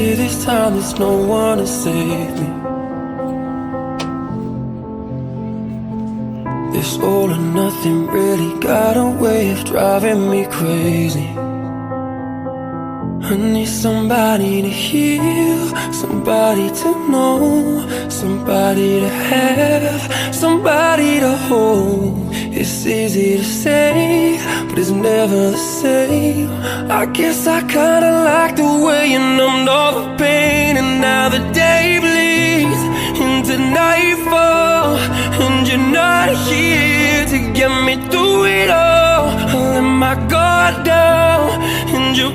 crazy this time, there's no one to save me. This all or nothing really got a way of driving me crazy. I need somebody to heal, somebody to know, somebody to have, somebody to hold. It's easy to say, but it's never the same. I guess I kinda like the way you numbed all the pain. And now the day bleeds into nightfall, and you're not here to get me through it all. I let my guard down, and you